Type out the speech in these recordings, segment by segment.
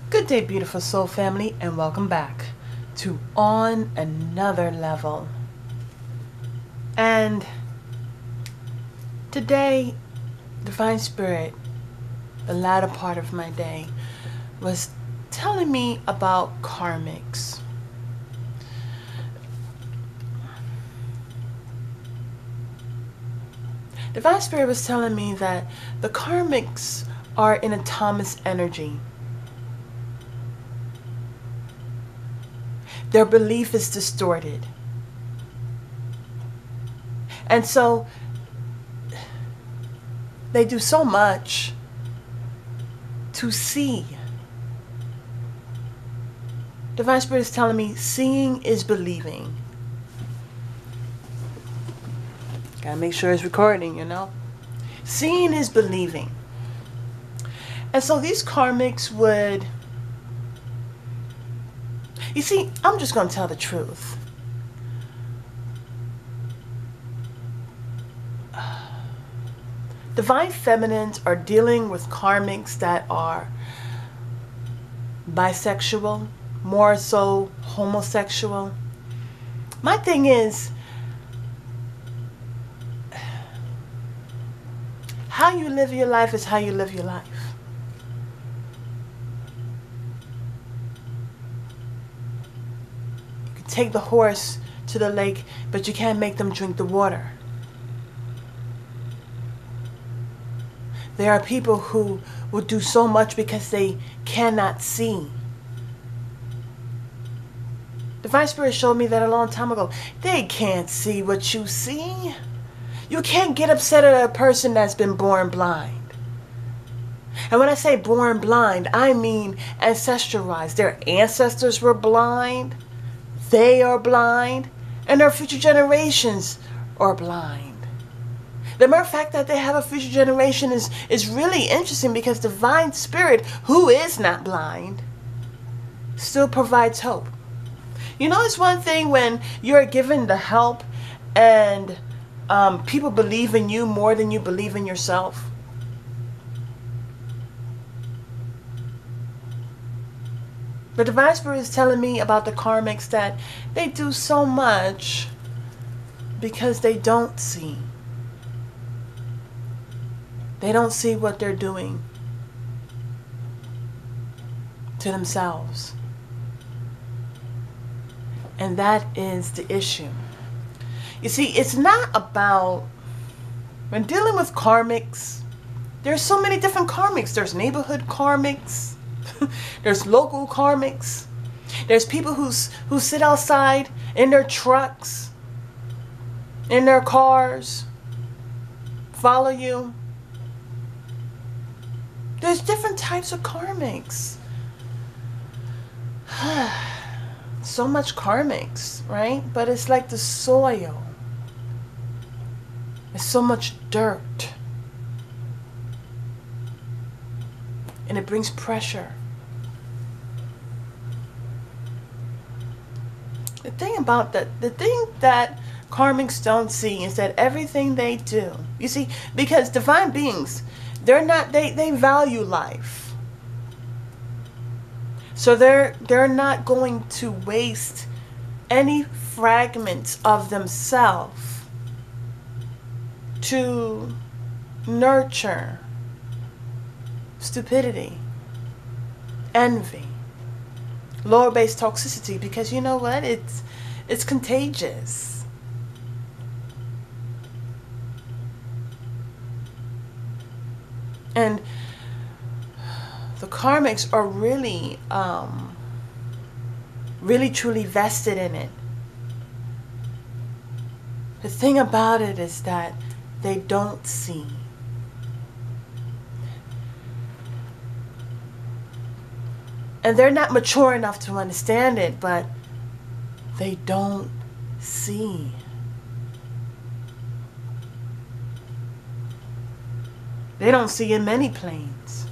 Good day, beautiful soul family, and welcome back to On Another Level. And today, Divine Spirit, the latter part of my day, was telling me about karmics. Divine Spirit was telling me that the karmics are in a Thomas energy. Their belief is distorted. And so they do so much to see. Divine Spirit is telling me seeing is believing. Gotta make sure it's recording, you know. Seeing is believing. And so these karmics would... You see, I'm just going to tell the truth. Divine feminines are dealing with karmics that are bisexual, more so homosexual. My thing is, how you live your life is how you live your life. Take the horse to the lake, but you can't make them drink the water. There are people who will do so much because they cannot see. Divine Spirit showed me that a long time ago. They can't see what you see. You can't get upset at a person that's been born blind. And when I say born blind, I mean ancestralized. Their ancestors were blind. They are blind, and their future generations are blind. The mere fact that they have a future generation is really interesting, because Divine Spirit, who is not blind, still provides hope. You know, it's one thing when you're given the help and people believe in you more than you believe in yourself. The Divine Spirit is telling me about the karmics that they do so much because they don't see. They don't see what they're doing to themselves. And that is the issue. You see, it's not about, when dealing with karmics, there's so many different karmics. There's neighborhood karmics. There's local karmics. There's people who sit outside in their trucks, in their cars, follow you. There's different types of karmics. So much karmics, right? But it's like the soil. There's so much dirt. And it brings pressure. The thing that karmics don't see is that everything they do, you see, because divine beings, they value life. So they're not going to waste any fragments of themselves to nurture stupidity, envy, lower base toxicity, because you know what? It's contagious. And the karmics are really truly vested in it. The thing about it is that they don't see. And they're not mature enough to understand it, but they don't see. They don't see in many planes.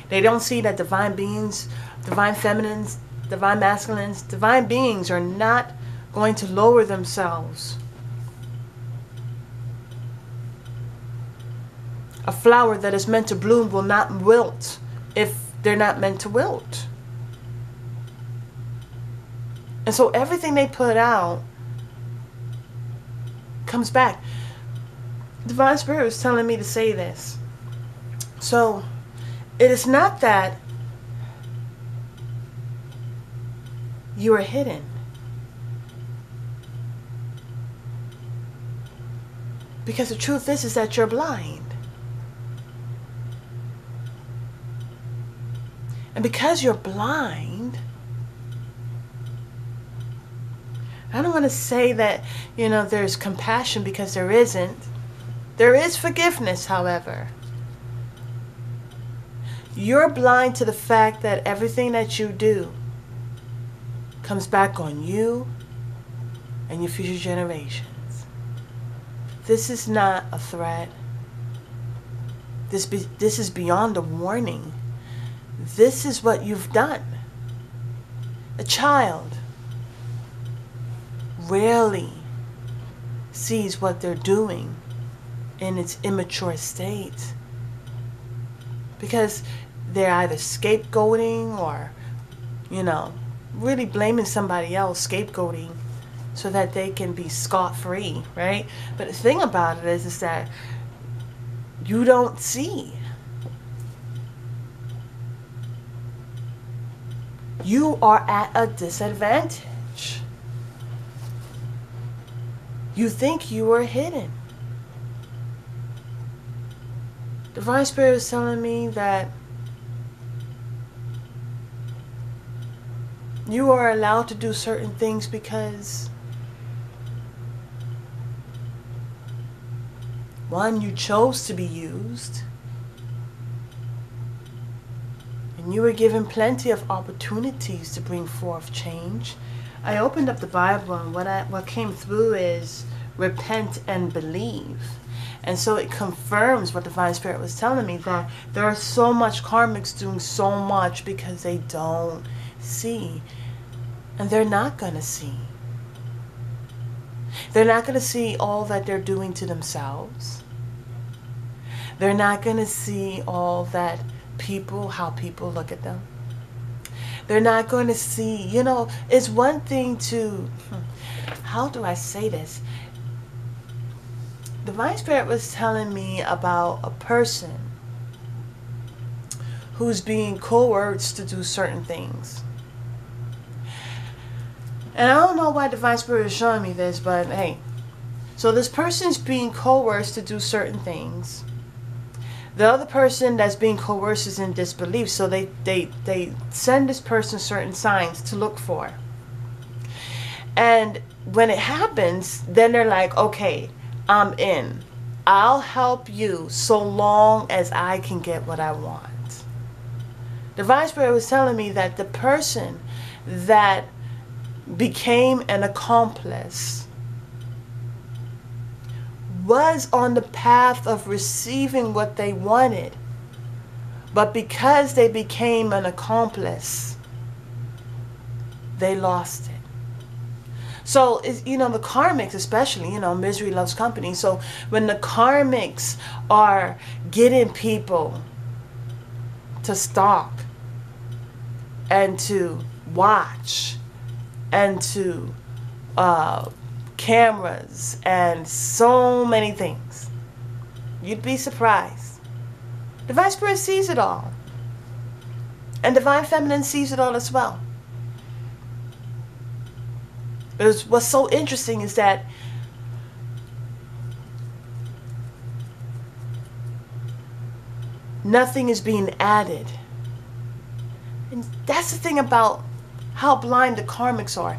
They don't see that divine beings, divine feminines, divine masculines, divine beings are not going to lower themselves. A flower that is meant to bloom will not wilt if they're not meant to wilt. And so everything they put out comes back. Divine Spirit was telling me to say this. So it is not that you are hidden. Because the truth is that you're blind. And because you're blind, I don't want to say that, there's compassion, because there isn't. There is forgiveness, however. You're blind to the fact that everything that you do comes back on you and your future generations. This is not a threat. This is beyond a warning. This is what you've done. A child rarely sees what they're doing in its immature state, because they're either scapegoating or, really blaming somebody else, scapegoating, so that they can be scot-free, right? But the thing about it is that you don't see. You are at a disadvantage. You think you are hidden. Divine Spirit is telling me that you are allowed to do certain things because, one, you chose to be used, and you were given plenty of opportunities to bring forth change. I opened up the Bible, and what came through is repent and believe. And so it confirms what Divine Spirit was telling me, that there are so much karmics doing so much because they don't see. And they're not going to see. They're not going to see all that they're doing to themselves. They're not going to see all that how people look at them. They're not going to see, it's one thing to, how do I say this? Divine Spirit was telling me about a person who's being coerced to do certain things. And I don't know why Divine Spirit is showing me this, but hey. So this person's being coerced to do certain things. The other person that's being coerced is in disbelief. So they send this person certain signs to look for. And when it happens, then they're like, okay, I'm in. I'll help you so long as I can get what I want. Divine Spirit was telling me that the person that became an accomplice was on the path of receiving what they wanted, but because they became an accomplice, they lost it. So, the karmics especially, misery loves company. So when the karmics are getting people to stalk and to watch and to cameras and so many things, you'd be surprised. Divine Spirit sees it all. And Divine Feminine sees it all as well. What's so interesting is that nothing is being added. And that's the thing about how blind the karmics are.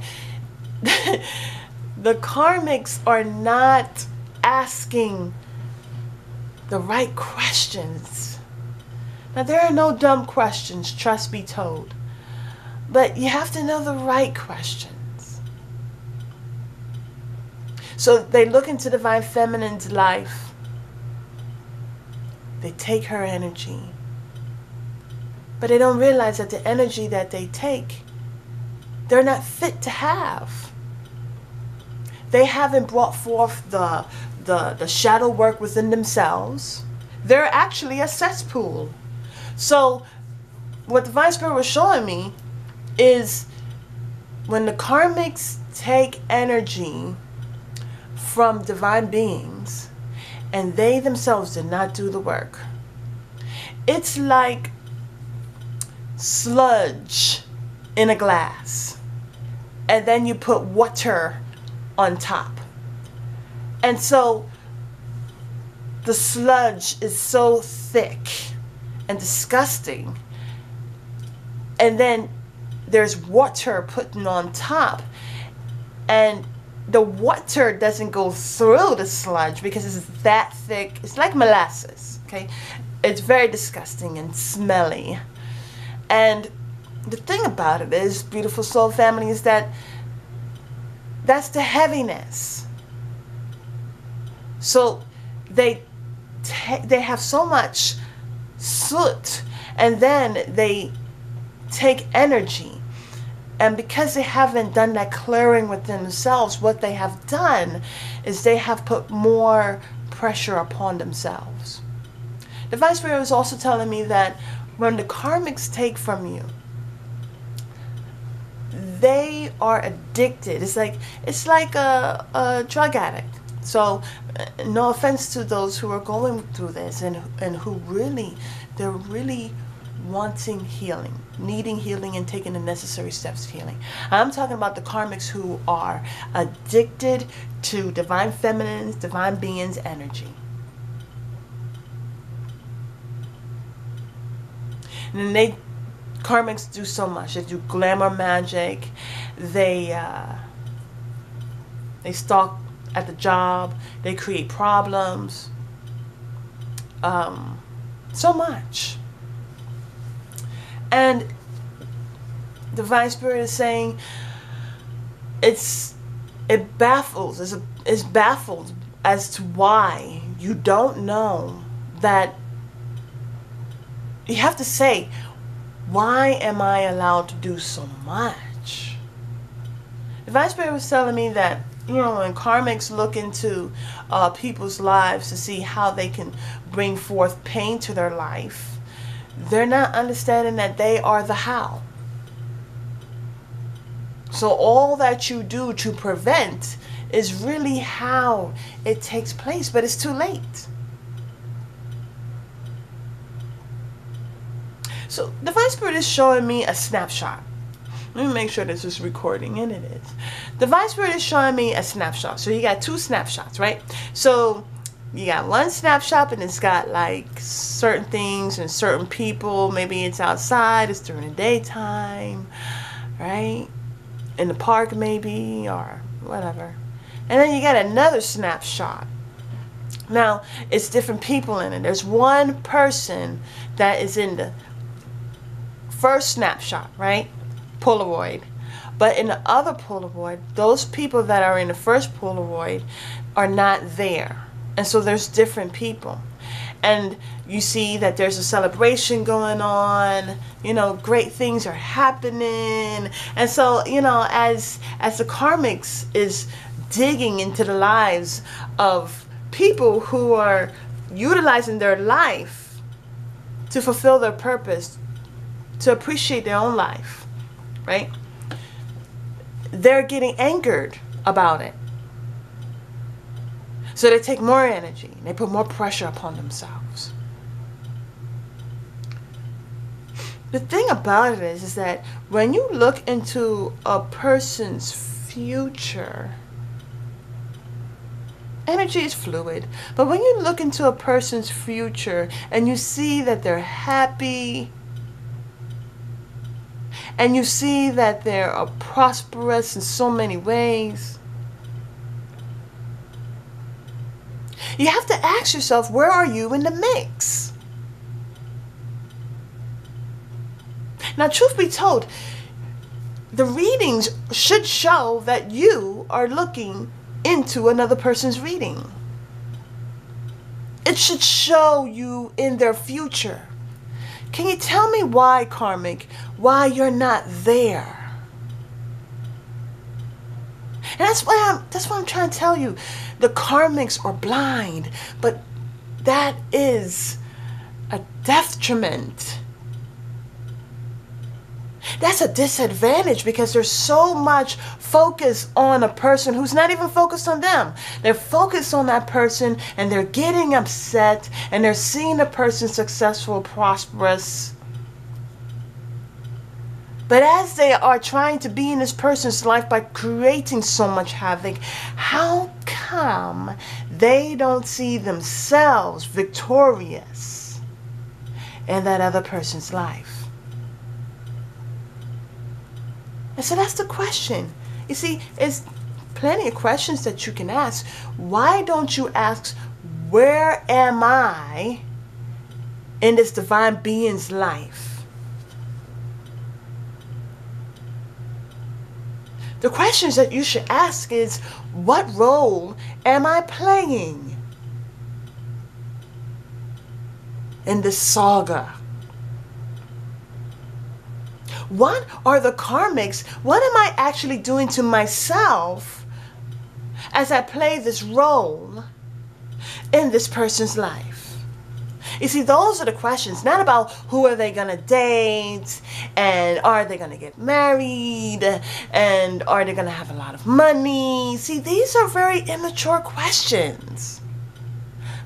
The karmics are not asking the right questions. Now, there are no dumb questions, trust be told. But you have to know the right questions. So they look into Divine Feminine's life. They take her energy. But they don't realize that the energy that they take, they're not fit to have. They haven't brought forth the shadow work within themselves. They're actually a cesspool. So what Divine Spirit was showing me is when the karmics take energy from divine beings and they themselves did not do the work, it's like sludge in a glass, and then you put water on top. And so the sludge is so thick and disgusting, and then there's water put on top, and the water doesn't go through the sludge because it's that thick. It's like molasses, okay? It's very disgusting and smelly. And the thing about it is, beautiful soul family, is that that's the heaviness. So they have so much soot, and then they take energy. And because they haven't done that clearing within themselves, what they have done is they have put more pressure upon themselves. Divine Spirit was also telling me that when the karmics take from you, they are addicted. It's like a drug addict. So no offense to those who are going through this and who they're really wanting healing, needing healing, and taking the necessary steps to healing. I'm talking about the karmics who are addicted to divine feminine's, divine being's energy. And then karmics do so much. They do glamour magic. They stalk at the job. They create problems. So much. And Divine Spirit is saying it's baffled as to why you don't know that. You have to say, why am I allowed to do so much? Divine Spirit was telling me that, when karmics look into people's lives to see how they can bring forth pain to their life, they're not understanding that they are the how. So all that you do to prevent is really how it takes place, but it's too late. So Divine Spirit is showing me a snapshot. Let me make sure this is recording, and it is. Divine Spirit is showing me a snapshot. So you got two snapshots, right? So you got one snapshot, and it's got like certain things and certain people. Maybe it's outside, it's during the daytime, right? In the park maybe, or whatever. And then you got another snapshot. Now, it's different people in it. There's one person that is in the first snapshot, right? Polaroid. But in the other Polaroid, those people that are in the first Polaroid are not there. And so there's different people. And you see that there's a celebration going on, great things are happening. And so, as the karmics is digging into the lives of people who are utilizing their life to fulfill their purpose, to appreciate their own life, right? They're getting angered about it. So they take more energy. They put more pressure upon themselves. The thing about it is that when you look into a person's future, energy is fluid. But when you look into a person's future and you see that they're happy, and you see that they're prosperous in so many ways, you have to ask yourself, where are you in the mix? Now, truth be told, the readings should show that you are looking into another person's reading. It should show you in their future. Can you tell me why, karmic, why you're not there? And that's what I'm trying to tell you. The karmics are blind, but that is a detriment That's a disadvantage because there's so much focus on a person who's not even focused on them. They're focused on that person and they're getting upset and they're seeing the person successful, prosperous. But as they are trying to be in this person's life by creating so much havoc, how come they don't see themselves victorious in that other person's life? And so that's the question. You see, it's plenty of questions that you can ask. Why don't you ask, where am I in this divine being's life? The questions that you should ask is, what role am I playing in this saga? What are the karmics? What am I actually doing to myself as I play this role in this person's life? You see, those are the questions, not about who are they going to date, and are they going to get married, and are they going to have a lot of money. See, these are very immature questions.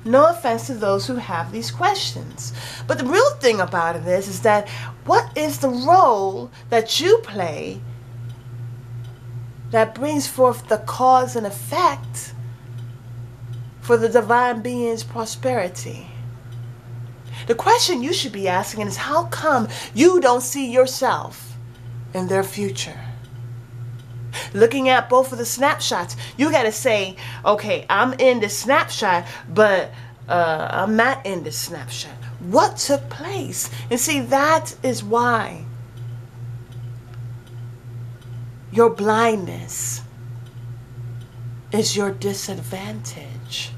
No offense to those who have these questions. But the real thing about it is that what is the role that you play that brings forth the cause and effect for the divine being's prosperity? The question you should be asking is, how come you don't see yourself in their future? Looking at both of the snapshots, you got to say, okay, I'm in this snapshot, but I'm not in this snapshot. What took place? And see, that is why your blindness is your disadvantage.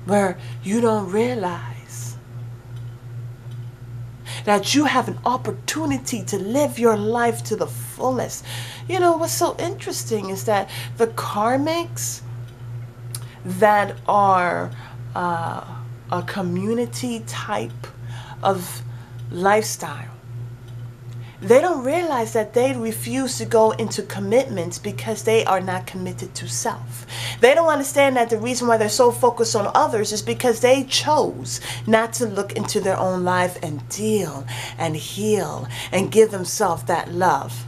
Where you don't realize that you have an opportunity to live your life to the fullest. You know, what's so interesting is that the karmics that are a community type of lifestyle, they don't realize that they refuse to go into commitments because they are not committed to self. They don't understand that the reason why they're so focused on others is because they chose not to look into their own life and deal and heal and give themselves that love.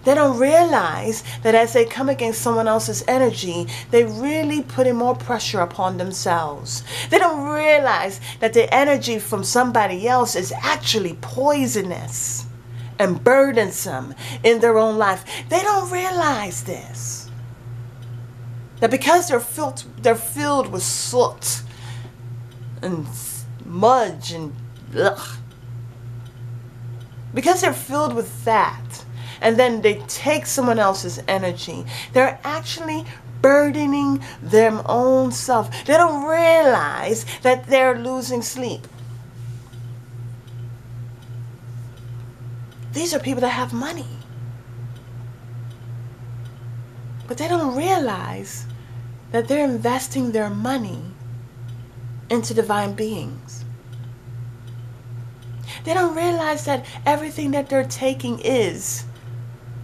They don't realize that as they come against someone else's energy, they really putting more pressure upon themselves. They don't realize that the energy from somebody else is actually poisonous and burdensome in their own life. They don't realize this. That because they're filled with soot and smudge and ugh. Because they're filled with that, and then they take someone else's energy, they're actually burdening their own self. They don't realize that they're losing sleep. These are people that have money. But they don't realize that they're investing their money into divine beings. They don't realize that everything that they're taking is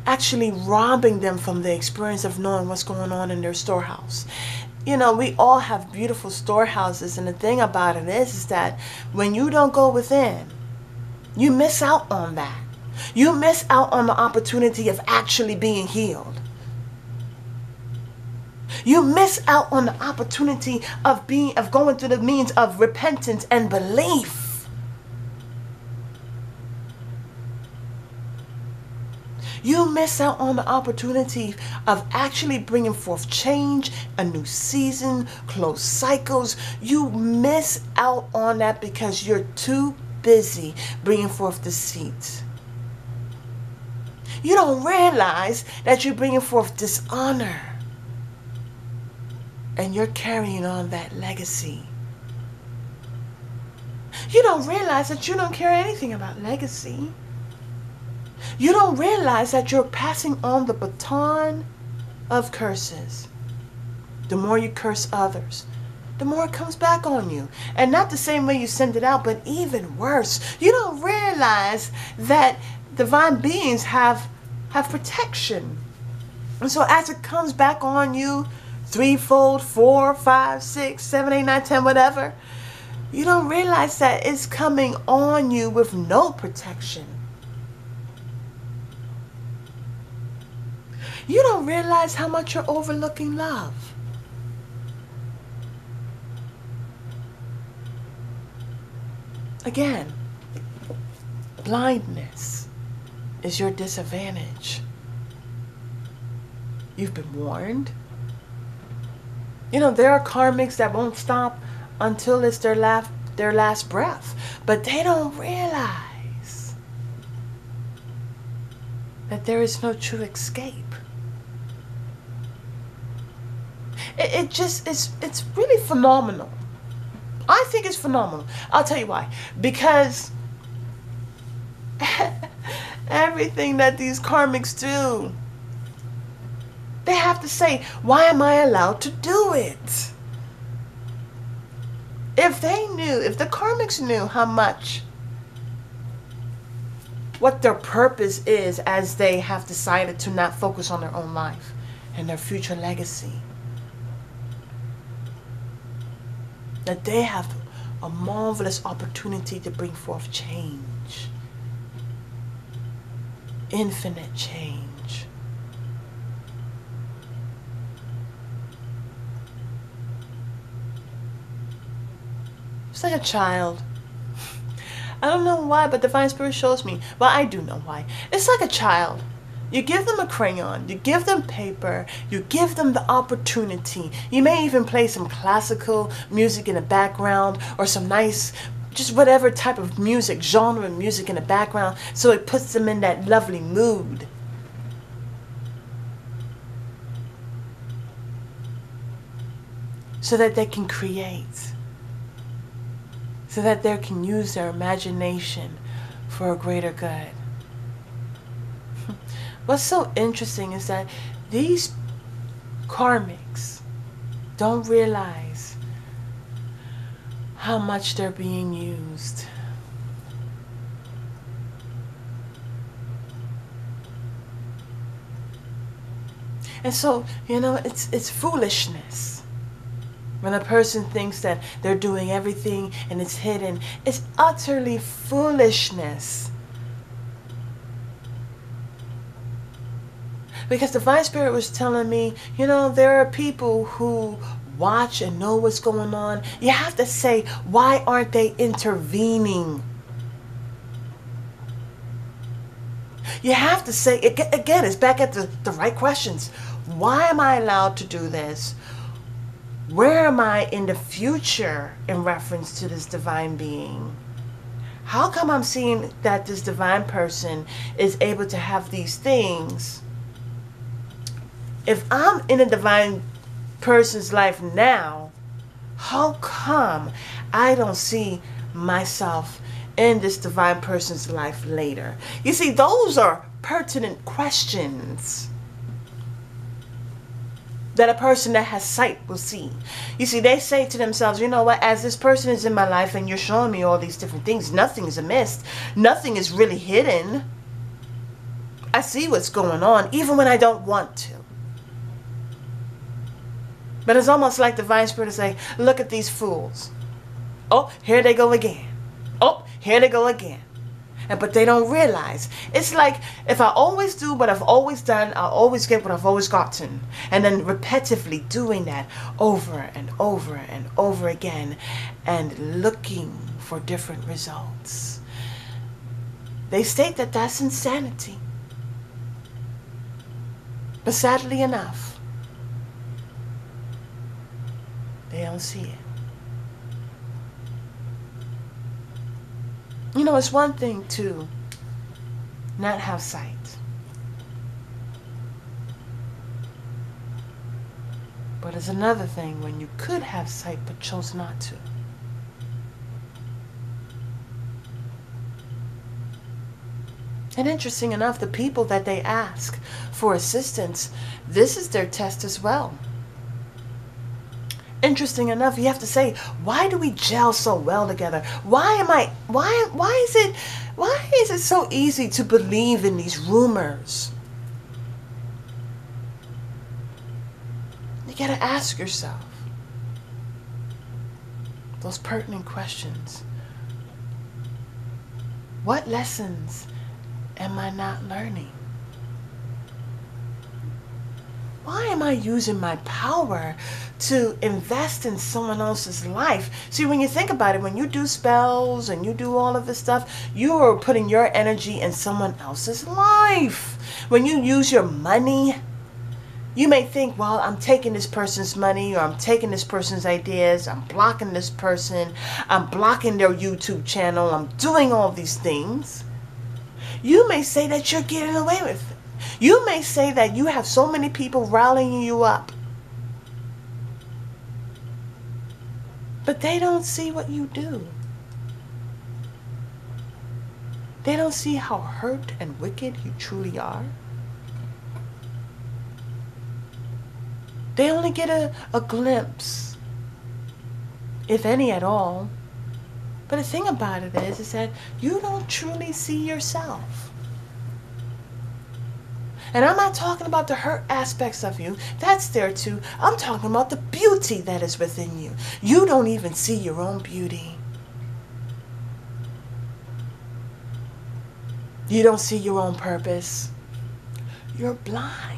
actually robbing them from the experience of knowing what's going on in their storehouse. You know, we all have beautiful storehouses, and the thing about it is that when you don't go within, you miss out on that. You miss out on the opportunity of actually being healed. You miss out on the opportunity of going through the means of repentance and belief. You miss out on the opportunity of actually bringing forth change, a new season, closed cycles. You miss out on that because you're too busy bringing forth deceit. You don't realize that you're bringing forth dishonor. And you're carrying on that legacy. You don't realize that you don't care anything about legacy. You don't realize that you're passing on the baton of curses. The more you curse others, the more it comes back on you. And not the same way you send it out, but even worse. You don't realize that divine beings have protection. And so as it comes back on you, threefold, 4, 5, 6, 7, 8, 9, 10, whatever, you don't realize that it's coming on you with no protection. You don't realize how much you're overlooking love. Again, blindness is your disadvantage. You've been warned. You know, there are karmics that won't stop until it's their last breath. But they don't realize that there is no true escape. It's really phenomenal. I think it's phenomenal. I'll tell you why. Because everything that these karmics do, they have to say, why am I allowed to do it? If the karmics knew how much, what their purpose is as they have decided to not focus on their own life and their future legacy, that they have a marvelous opportunity to bring forth change. Infinite change. It's like a child. I don't know why, but Divine Spirit shows me. Well, I do know why. It's like a child. You give them a crayon, you give them paper, you give them the opportunity. You may even play some classical music in the background or some nice, just whatever type of music, genre of music in the background, so it puts them in that lovely mood. So that they can create. So that they can use their imagination for a greater good. What's so interesting is that these karmics don't realize how much they're being used. And so, you know, it's foolishness. When a person thinks that they're doing everything and it's hidden, it's utterly foolishness. Because Divine Spirit was telling me, you know, there are people who watch and know what's going on. You have to say, why aren't they intervening? You have to say, again, it's back at the right questions. Why am I allowed to do this? Where am I in the future in reference to this divine being? How come I'm seeing that this divine person is able to have these things? If I'm in a divine person's life now, how come I don't see myself in this divine person's life later? You see, those are pertinent questions that a person that has sight will see. You see, they say to themselves, you know what, as this person is in my life and you're showing me all these different things, nothing is amiss. Nothing is really hidden. I see what's going on, even when I don't want to. But it's almost like Divine Spirit is saying, look at these fools. Oh, here they go again. Oh, here they go again. But they don't realize. It's like, if I always do what I've always done, I'll always get what I've always gotten. And then repetitively doing that over and over and over again and looking for different results. They state that that's insanity. But sadly enough, they don't see it. You know, it's one thing to not have sight. But it's another thing when you could have sight but chose not to. And interesting enough, the people that they ask for assistance, this is their test as well. interesting enough, you have to say, why do we gel so well together? Why is it so easy to believe in these rumors? You gotta ask yourself those pertinent questions. What lessons am I not learning? Why am I using my power to invest in someone else's life? See, when you think about it, when you do spells and you do all of this stuff, you are putting your energy in someone else's life. When you use your money, you may think, well, I'm taking this person's money, or I'm taking this person's ideas, I'm blocking this person, I'm blocking their YouTube channel, I'm doing all these things. You may say that you're getting away with it. You may say that you have so many people rallying you up. But they don't see what you do. They don't see how hurt and wicked you truly are. They only get a glimpse, if any at all. But the thing about it is that you don't truly see yourself. And I'm not talking about the hurt aspects of you. That's there too. I'm talking about the beauty that is within you. You don't even see your own beauty. You don't see your own purpose. You're blind.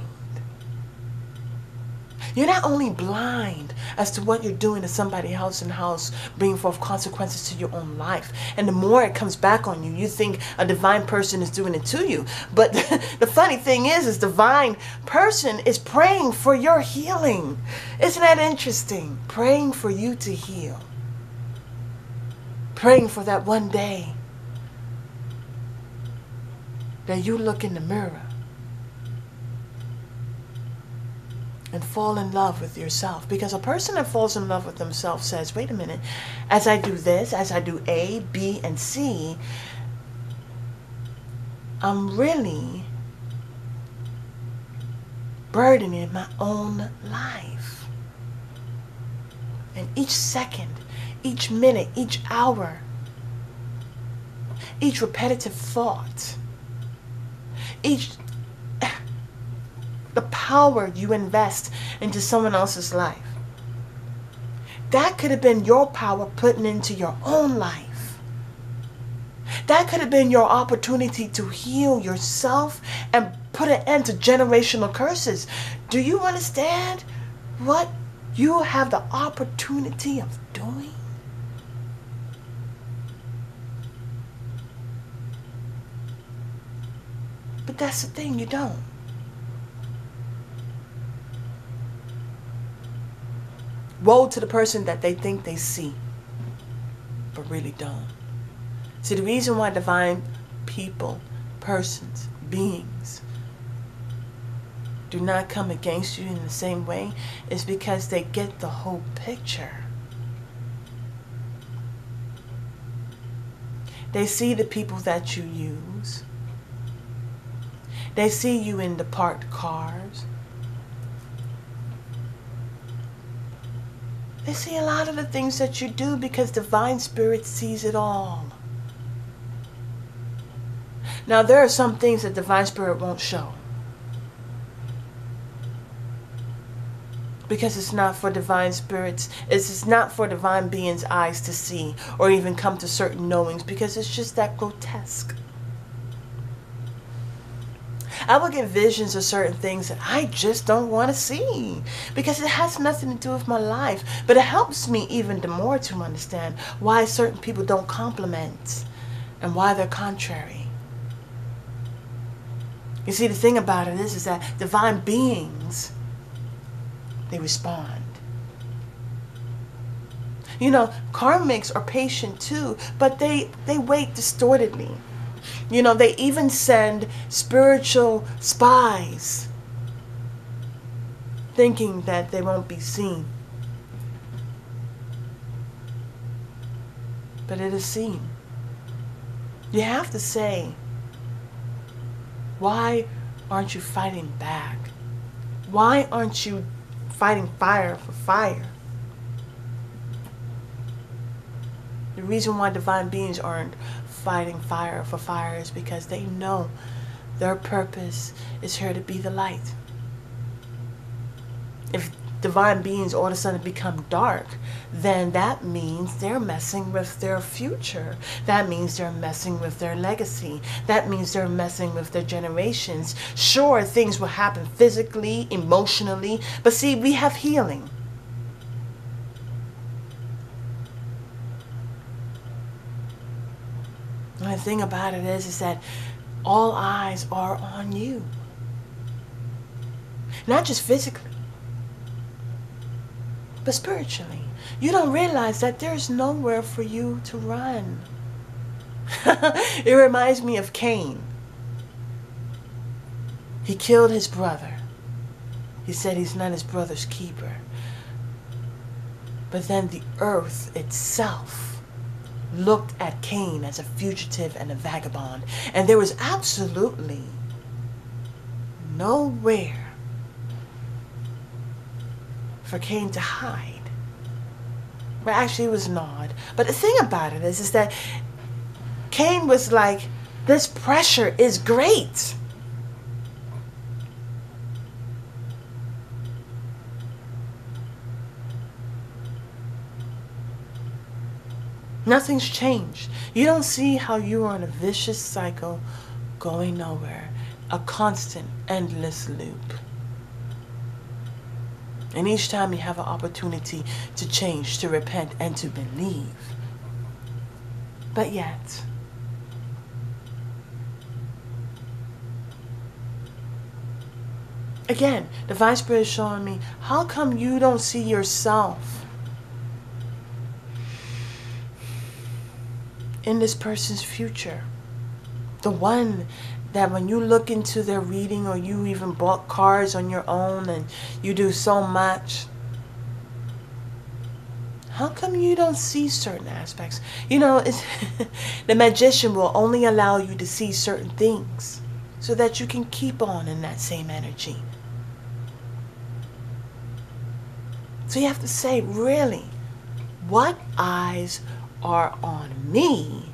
You're not only blind as to what you're doing to somebody else in the house, bringing forth consequences to your own life. And the more it comes back on you, you think a divine person is doing it to you. But the funny thing is divine person is praying for your healing. Isn't that interesting? Praying for you to heal. Praying for that one day that you look in the mirror and fall in love with yourself. Because a person that falls in love with themselves says, wait a minute, as I do this, as I do A, B, and C, I'm really burdening my own life. And each second, each minute, each hour, each repetitive thought, the power you invest into someone else's life, that could have been your power putting into your own life. That could have been your opportunity to heal yourself and put an end to generational curses. Do you understand what you have the opportunity of doing? But that's the thing, you don't. Woe to the person that they think they see, but really don't. See, the reason why divine people, persons, beings do not come against you in the same way is because they get the whole picture. They see the people that you use. They see you in the parked cars. They see a lot of the things that you do because divine spirit sees it all. Now, there are some things that divine spirit won't show, because it's not for divine spirits, it's not for divine beings' eyes to see or even come to certain knowings, because it's just that grotesque. I will get visions of certain things that I just don't want to see because it has nothing to do with my life. But it helps me even the more to understand why certain people don't compliment and why they're contrary. You see, the thing about it is that divine beings, they respond. You know, karmics are patient too, but they wait distortedly. You know, they even send spiritual spies thinking that they won't be seen. But it is seen. You have to say, why aren't you fighting back? Why aren't you fighting fire for fire? The reason why divine beings aren't fighting fire for fire is because they know their purpose is here to be the light. If divine beings all of a sudden become dark, then that means they're messing with their future. That means they're messing with their legacy. That means they're messing with their generations. Sure, things will happen physically, emotionally, but see, we have healing. And the thing about it is that all eyes are on you. Not just physically, but spiritually. You don't realize that there's nowhere for you to run. It reminds me of Cain. He killed his brother. He said he's not his brother's keeper. But then the earth itself looked at Cain as a fugitive and a vagabond. And there was absolutely nowhere for Cain to hide. Well, actually it was Nod. But the thing about it is that Cain was like, this pressure is great. Nothing's changed. You don't see how you are in a vicious cycle going nowhere. A constant, endless loop. And each time you have an opportunity to change, to repent, and to believe. But yet, again, Divine Spirit is showing me, how come you don't see yourself in this person's future? The one that when you look into their reading, or you even bought cards on your own and you do so much, how come you don't see certain aspects? You know, it's the magician will only allow you to see certain things so that you can keep on in that same energy. So you have to say, really, what eyes are on me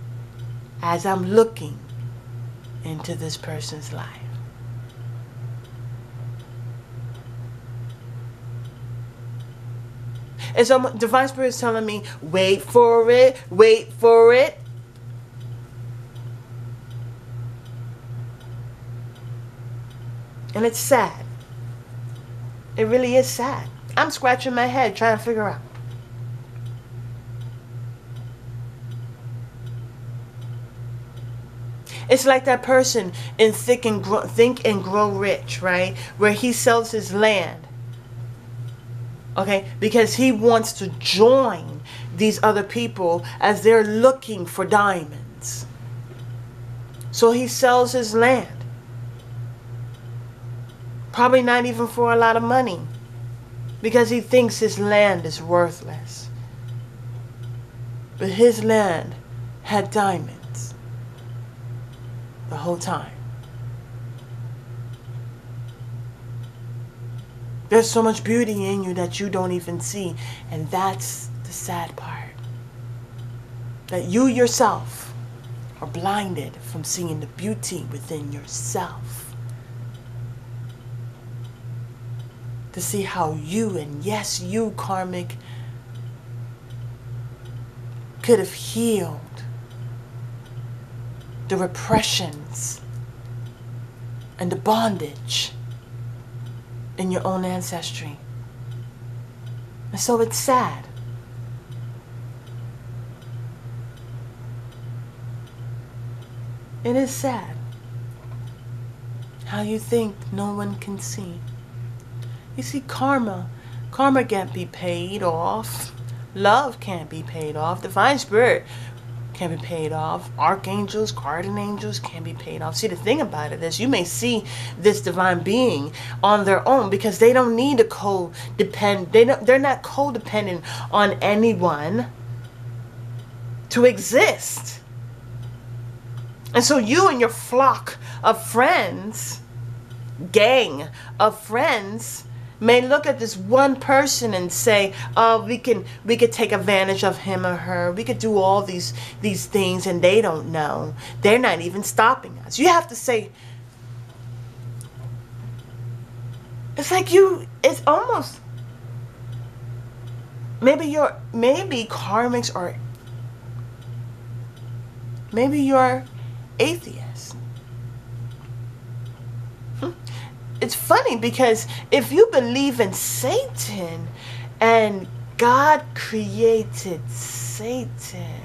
as I'm looking into this person's life? And so Divine Spirit is telling me, wait for it, wait for it. And it's sad. It really is sad. I'm scratching my head trying to figure out. It's like that person in Think and Grow Rich, right? Where he sells his land. Okay? Because he wants to join these other people as they're looking for diamonds. So he sells his land. Probably not even for a lot of money. Because he thinks his land is worthless. But his land had diamonds. The whole time. There's so much beauty in you that you don't even see. And that's the sad part. That you yourself are blinded from seeing the beauty within yourself. To see how you, and yes, you, karmic, could have healed the repressions and the bondage in your own ancestry. And so it's sad. It is sad how you think no one can see. You see, karma can't be paid off. Love can't be paid off. Divine Spirit can be paid off. Archangels, guardian angels can be paid off. See, the thing about it is, you may see this divine being on their own because they don't need to codepend. They're not codependent on anyone to exist. And so you and your flock of friends, gang of friends, may look at this one person and say, "Oh, we could take advantage of him or her. We could do all these things, and they don't know. They're not even stopping us." You have to say, it's like it's almost, maybe karmics, or maybe you're atheist. It's funny because if you believe in Satan and God created Satan,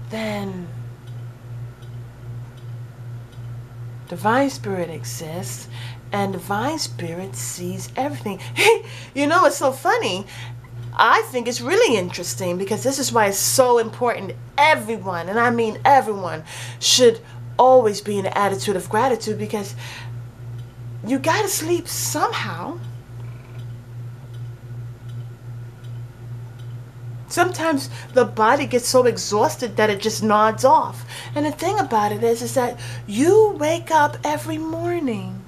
then divine spirit exists, and divine spirit sees everything. You know, it's so funny. I think it's really interesting because this is why it's so important. Everyone, and I mean everyone, should always be in an attitude of gratitude, because you gotta sleep somehow. Sometimes the body gets so exhausted that it just nods off. And the thing about it is that you wake up every morning.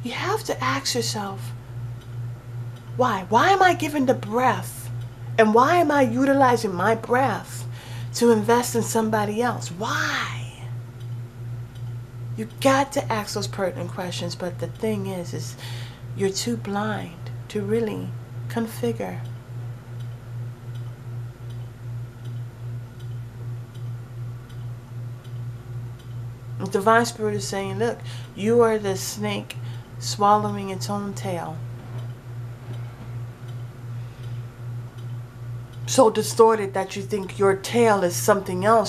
You have to ask yourself, why? Why am I given the breath? And why am I utilizing my breath to invest in somebody else? Why? You got to ask those pertinent questions, but the thing is you're too blind to really configure. The divine spirit is saying, look, you are the snake swallowing its own tail. So distorted that you think your tail is something else.